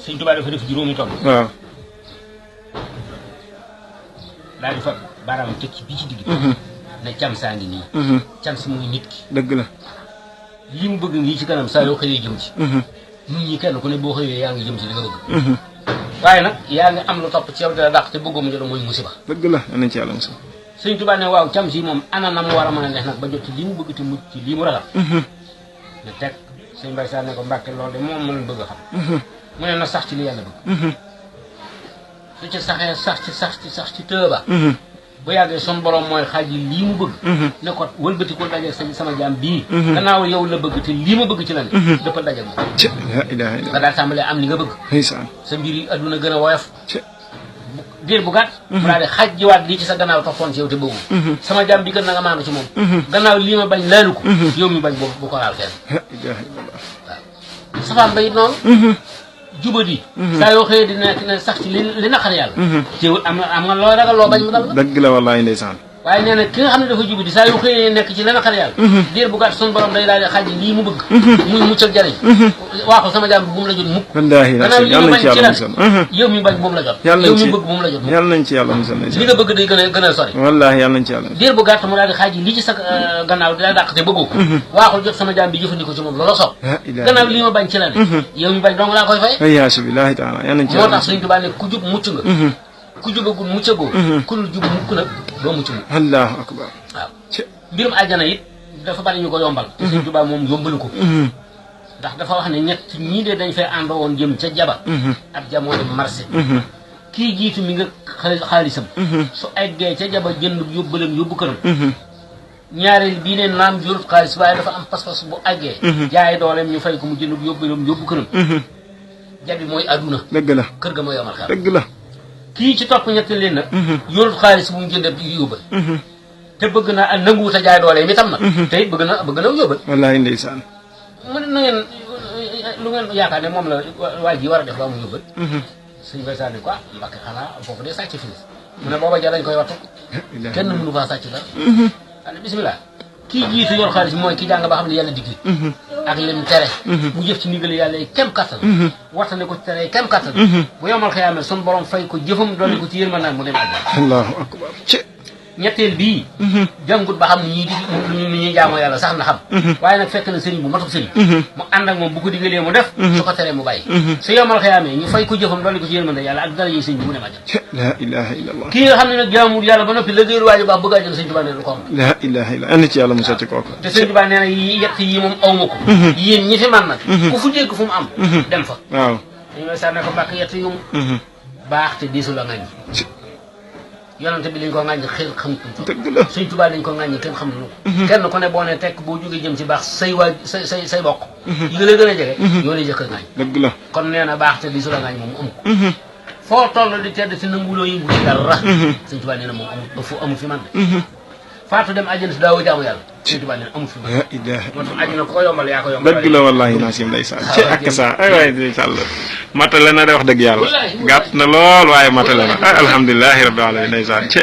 sëñ Tuubaa dafa def juróomi tomb waaw daal di fa baaraam teg ci bii ci digg ne cam saa ngi nii cam si muy nit ki dëgg la li mu bëgg ngi ci kanam saa yoo xëyee jëm ci nit ñi kenn ku ne boo xëyee yaa ngi jëm ci li nga bëgg waaye nag yaa ngi am lu topp ci yow dina dàq te bëggoo mu jot mooy musiba dëgg la nañ ci yàlla musal sëñ Tuubaa ne waaw cam si moom ana na mu war a mën a def nag ba jot ci li mu bëgg te mucc ci lii mu ragal ne teg sëñ Mbay Saar ne ko Mbàkke loolu de moom mën bëgg a xam mu ne na sax ci li yàlla bëgg su ci saxee sax ci tëba bu yàggee son borom mooy xaaj yi lii mu bëgg ne ko wëlbati ko daje sama jaam bii gannaaw yow la bëgg te lii ma bëgg ci la ne dëppal daje moom la ilaha illa nga daal tàmbalee am li nga bëgg ndeysaan sa mbir yi adduna gën a woyof diir bu gàtt mu daal di xaaj jiwaat lii ci sa gannaaw toppoon ci yow te bëggu sama jaam bi gën na nga maandu ci moom gannaaw lii ma bañ laalu ko yow mi bañ bu ko laal kenn la ilaha illallah waaw safaan ba it noonu jubadi saa yoo xëyee di nekk ne sax ci li naqar yàlla teewul am nga loo ragal loo bañ mu dal la dëgg la wallahi ndeysaan waaye nee na ki nga xam ne dafa jubadi saa yoo xëyee nekk ci li naqar yàlla diir bu gàtt suñu borom day daal di xaaj lii mu bëgg muy mucc ak jariñ waaxul sama jaam bi bu mu la jot mukk wallahi gannaaw li ma bañ ci la musal yow mi bañ bu mu la jot yàlla yow nañ mi ci bëgg bu mu la jot mukk yàlla nañ ci yàlla musal li nga bëgg day gën a sori wallahi yàlla nañ ci yàlla diir bu gàtt mu daal di xaaj li ci sa gannaaw di la dàq te bëggoo ko waaxul jot sama jaam bi jëfandikoo ci moom loola soob gannaaw li ma bañ ci la ne yow mi bañ dong laa koy fay ayyasu billahi taala yàlla nañ ci moo yàlla tax Sëñ Tuubaa ne ku jub mucc nga ku jubagul muccagoo ku dul jub mukk nag doo mucc mukk allahu akbar waaw mbirum àjjana it dafa bari ñu ko yombal te Sëñ Tuubaa moom yombalu ko ndax dafa wax ne ñett ñii de dañ fay àndoo woon jëm ca jaba ab jamoo dem marché kii jiitu mi nga xaalisam su eggee ca jaba jënd yóbbalam yóbbu këram ñaareel bii ne naam jurut xaalis waaye dafa am pas-pas bu eggee jaay dooleem ñu fay ko mu jënd yóbbalam yóbbu këram jabi mooy aduna dëgg la kër ga mooy yomal xel dëgg la kii ci topp ñetti leen nag yorut xaalis bu mu jëndee yóbbal te bëgg na nanguwut a jaay doole mi tam nag te it bëgg na yóbbal wallahi ndeysaan mu ne na ngeen lu ngeen yaakaar ne moom la waa ji war a def ba mu yóbbal suñu bay sànni ko Mbàkke xanaa foofu de sàcc fiis mu ne booba ja dañ koy wattu kenn mënu faa sàcc dara ane bismillah kii jiitu yor xaalis mooy ki jàng ba xam ne yàlla digli ak lim tere mu jëf ci ndigal yàlla yi kem kattan waxtane ko tere kem kattan bu yomal xëyaamee sun borom fay ko jëfam dolli ko ci yërmande naan mu dem àjjana allahu akbar ñetteel bii jàngut ba xam ni ñuy jaamoo yàlla sax na xam waaye nag fekk na sëriñ bu matub sëriñ mu ànd ak moom bu ko digalee mu def su ko teree mu bàyyi su yomal xëyaamee ñu fay ko jëfam dolli ko ci yërmande yàlla ak dara yi sëriñ bi mu dem àjjana la ilaha illallah kii nga xam ne nag jaamul yàlla ba noppi liggéeyul waaji baax bëgg àjjana sëriñ Tuubaa ne du ko am la ilaha illallah andi ci yàlla musal ci kooku te sëriñ Tuubaa nee na yett yi moom awma ko yéen ñi fi man nag ku fu dégg fu mu am dem fa waaw dañ may sànne ko Mbàkke yett yu baax te diisu la ngañ yonante bi lañ ko ŋàññi xel xam ko dëgg la Sëñ Tuubaa lañ ko ŋàññi kenn xam lu ko kenn ku ne boo ne tekk boo jógee jëm ci baax say waa say bokk yi nga la gën a jege yoo lay jëkk a ŋàññ dëgg la kon nee na baax te di su la ŋàññ moom amu ko foo toll di tedd si nanguloo yëngu ci dara Sëñ Tuubaa nee na moom amul fi man de faatu dem àjjana si daawoo jaamu yàlla Sëñ Tuubaa nee na amul fi man la ilaha moo tax àjjana ko yombal yaa ko yombal dëgg la wallahi naasim ndeysaan ci ak sa ay waay ndeysaan matale na de wax dëgg yàlla gàtt na lool waaye matale na alhamdulilahi rabbil alamin ndeysaan ci